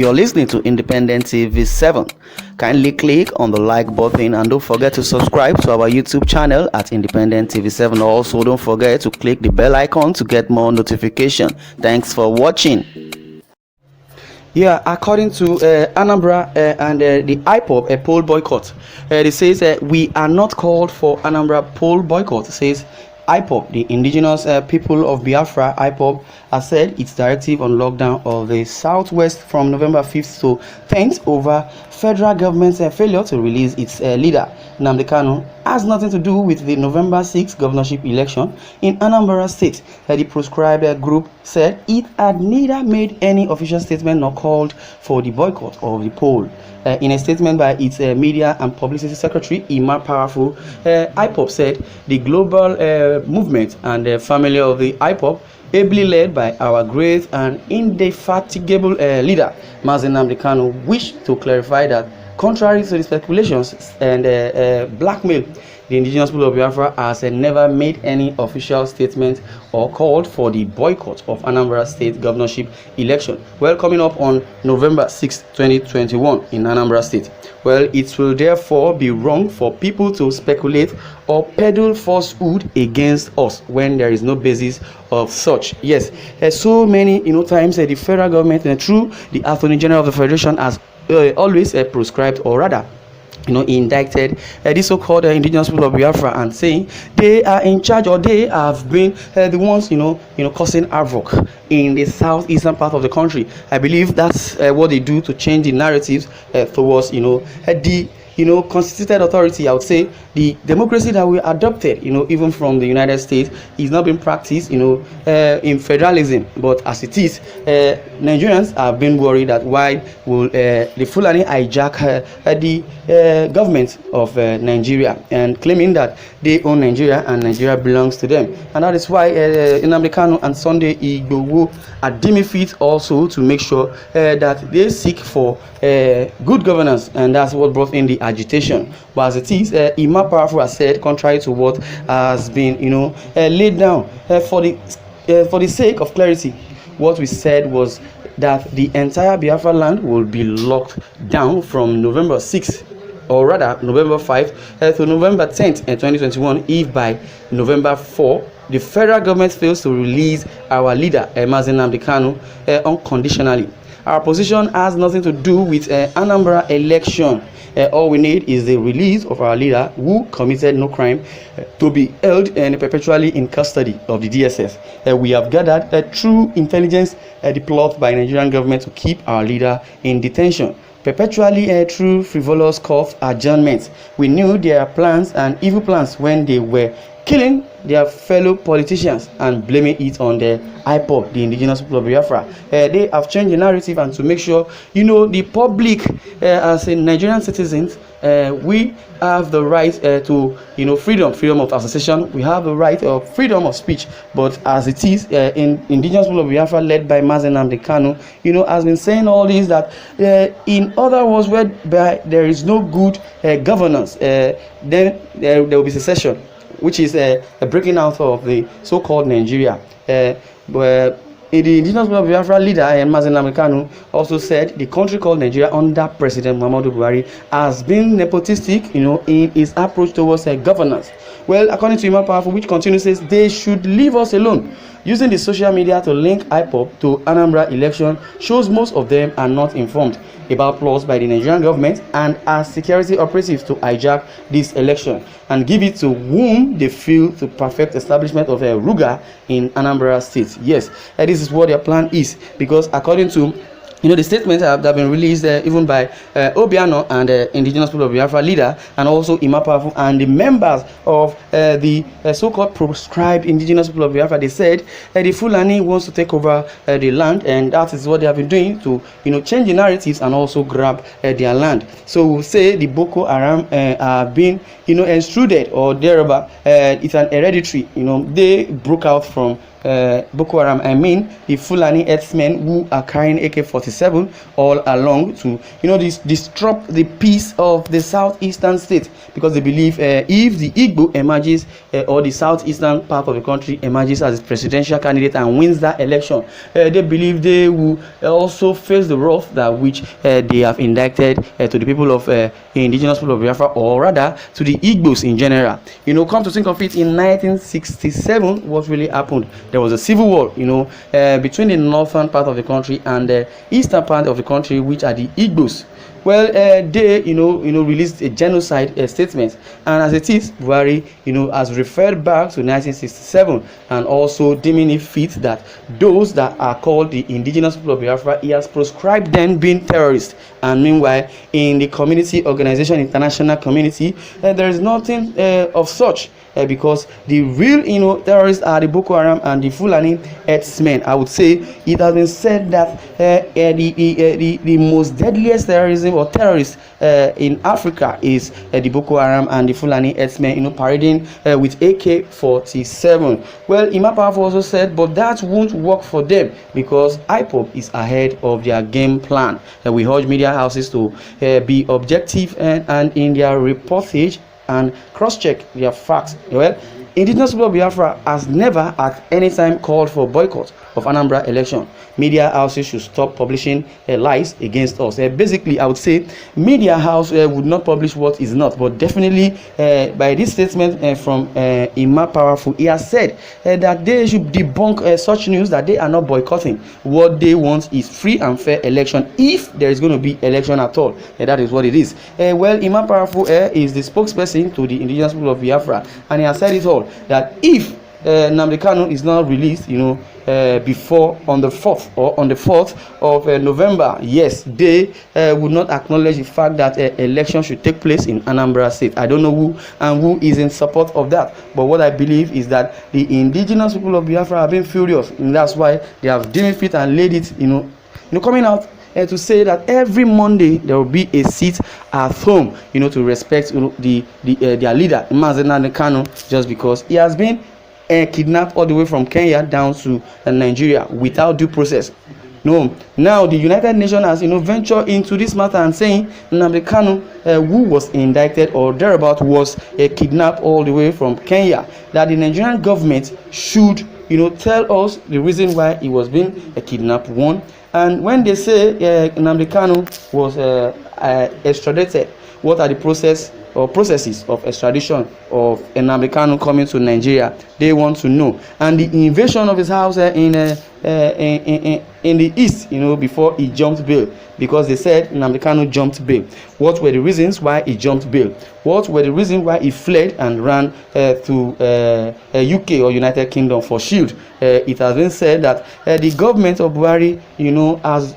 You're listening to Independent TV 7. Kindly click on the like button and don't forget to subscribe to our YouTube channel at Independent TV 7. Also, don't forget to click the bell icon to get more notification. Thanks for watching. Yeah, according to Anambra and the IPOB poll boycott, it says we are not called for Anambra poll boycott. It says IPOB, the indigenous people of Biafra, IPOB, has said its directive on lockdown of the southwest from November 5th to 10th over federal government's failure to release its leader, Nnamdi KANU, has nothing to do with the November 6th governorship election in Anambra State. The proscribed group said it had neither made any official statement nor called for the boycott of the poll. In a statement by its media and publicity secretary, Ima Powerful, IPOB said the global movement and the family of the IPOB, ably led by our great and indefatigable leader, Nnamdi KANU, wish to clarify that, contrary to the speculations and blackmail, the indigenous people of Biafra has never made any official statement or called for the boycott of Anambra State governorship election. Well, coming up on November 6, 2021 in Anambra State. Well, it will therefore be wrong for people to speculate or peddle falsehood against us when there is no basis of such. Yes, so many times the federal government, through the Attorney General of the Federation, has always prescribed, or rather indicted the so-called indigenous people of Biafra, and saying they are in charge, or they have been the ones causing havoc in the southeastern part of the country. I believe that's what they do to change the narratives towards the constituted authority. I would say the democracy that we adopted, even from the United States, is not being practiced, in federalism. But as it is, Nigerians have been worried that why will the Fulani hijack the government of Nigeria, and claiming that they own Nigeria and Nigeria belongs to them. And that is why Nnamdi KANU and Sunday Igboho are deeming fit also to make sure that they seek for good governance, and that's what brought in the agitation. But as it is, Ima Powerful has said, contrary to what has been laid down, for the sake of clarity, what we said was that the entire Biafra land will be locked down from November 6th, or rather November 5th to November 10th in 2021, if by November 4 the federal government fails to release our leader, Nnamdi KANU, unconditionally. Our position has nothing to do with Anambra election. All we need is the release of our leader, who committed no crime, to be held and perpetually in custody of the DSS. We have gathered through intelligence the plot by Nigerian government to keep our leader in detention, perpetually through frivolous court adjournments. We knew their plans and evil plans when they were killing their fellow politicians and blaming it on the IPOB, the indigenous people of Biafra. They have changed the narrative, and to make sure the public, as a Nigerian citizens, we have the right to freedom of association. We have the right of freedom of speech. But as it is, in indigenous people of Biafra, led by Nnamdi KANU, has been saying all this, that in other words, where there is no good governance, then there will be secession, which is a breaking out of the so-called Nigeria. Where the indigenous people of Biafra leader, Nnamdi KANU, also said the country called Nigeria under President Muhammadu Buhari has been nepotistic, in its approach towards governance. Well, according to Ima Powerful, which continues, says they should leave us alone. Using the social media to link IPOB to Anambra election shows most of them are not informed about plots by the Nigerian government and as security operatives to hijack this election and give it to whom they feel to perfect establishment of a Ruga in Anambra State. Yes, this is what their plan is, because according to the statements have been released even by Obiano and indigenous people of Biafra leader, and also Ima Powerful and the members of the so-called proscribed indigenous people of Biafra. They said the Fulani wants to take over the land, and that is what they have been doing to change the narratives and also grab their land. So we'll say the Boko Haram have been extruded, or thereabout. It's an hereditary. They broke out from Boko Haram, I mean the Fulani herdsmen who are carrying AK-47 all along to, disrupt the peace of the southeastern state, because they believe if the Igbo emerges or the southeastern part of the country emerges as a presidential candidate and wins that election, they believe they will also face the wrath that which they have indicted to the people of indigenous people of Biafra, or rather to the Igbos in general. Come to think of it, in 1967, what really happened? There was a civil war, between the northern part of the country and the eastern part of the country, which are the Igbos. Well, they, released a genocide statement, and as it is, Buhari, has referred back to 1967, and also deeming it fit that those that are called the indigenous people of Biafra, he has proscribed them being terrorists. And meanwhile, in the community organization, international community, there is nothing of such. Because the real terrorists are the Boko Haram and the Fulani herdsmen. I would say it has been said that the most deadliest terrorism or terrorists in Africa is the Boko Haram and the Fulani herdsmen, parading with AK-47. Well, Imam Powerful also said, but that won't work for them because IPOB is ahead of their game plan. We urge media houses to be objective and in their reportage and cross-check their facts. Well, indigenous people of Biafra has never at any time called for boycott of Anambra election. Media houses should stop publishing lies against us. Basically, I would say media house would not publish what is not, but definitely by this statement from Imam Powerful, he has said that they should debunk such news that they are not boycotting. What they want is free and fair election, if there is going to be election at all. That is what it is. Well, Imam Powerful is the spokesperson to the indigenous people of Biafra, and he has said it all, that if Nnamdi KANU is not released, before on the 4th of November, yes, they would not acknowledge the fact that election should take place in Anambra State. I don't know who is in support of that, but what I believe is that the indigenous people of Biafra have been furious, and that's why they have deemed fit and laid it, coming out to say that every Monday there will be a seat at home, to respect their leader, Nnamdi KANU, just because he has been kidnapped all the way from Kenya down to Nigeria without due process. No, now the United Nations has ventured into this matter and saying Nnamdi KANU, who was indicted or thereabout, was kidnapped all the way from Kenya, that the Nigerian government should tell us the reason why he was being kidnapped, one. And when they say Nnamdi KANU was extradited, what are the processes of extradition of Nnamdi KANU coming to Nigeria? They want to know. And the invasion of his house in the east, before he jumped bail, because they said Nnamdi KANU jumped bail. What were the reasons why he jumped bail? What were the reasons why he fled and ran to UK or United Kingdom for shield? It has been said that the government of Buhari, has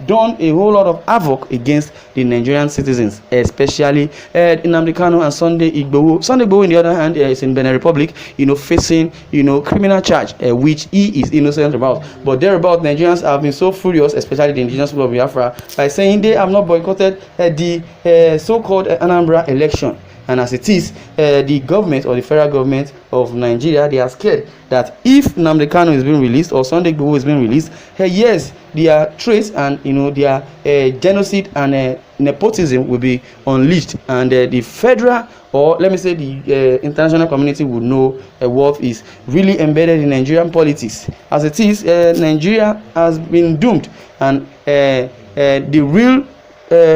done a whole lot of havoc against the Nigerian citizens, especially Nnamdi KANU and Sunday Igboho. Sunday Igboho, on the other hand, is in Benin Republic, facing criminal charge, which he is innocent about. But thereabout, Nigerians have been so furious, especially the indigenous people of Biafra, by saying they have not boycotted the so-called Anambra election. And as it is, the government or the federal government of Nigeria, they are scared that if Nnamdi KANU is being released or Sunday Igboho is being released, yes, their traits and their genocide and nepotism will be unleashed, and the federal, or let me say the international community, would know what is really embedded in Nigerian politics. As it is, Nigeria has been doomed, and the real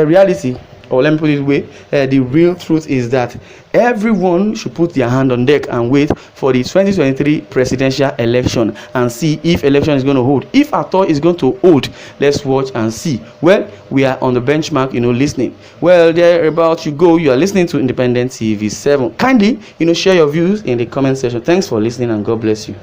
reality, or let me put it this way, the real truth is that everyone should put their hand on deck and wait for the 2023 presidential election and see if election is going to hold. If at all it's going to hold, let's watch and see. Well, we are on the benchmark, listening. Well, thereabout you go. You are listening to Independent TV 7. Kindly, share your views in the comment section. Thanks for listening, and God bless you.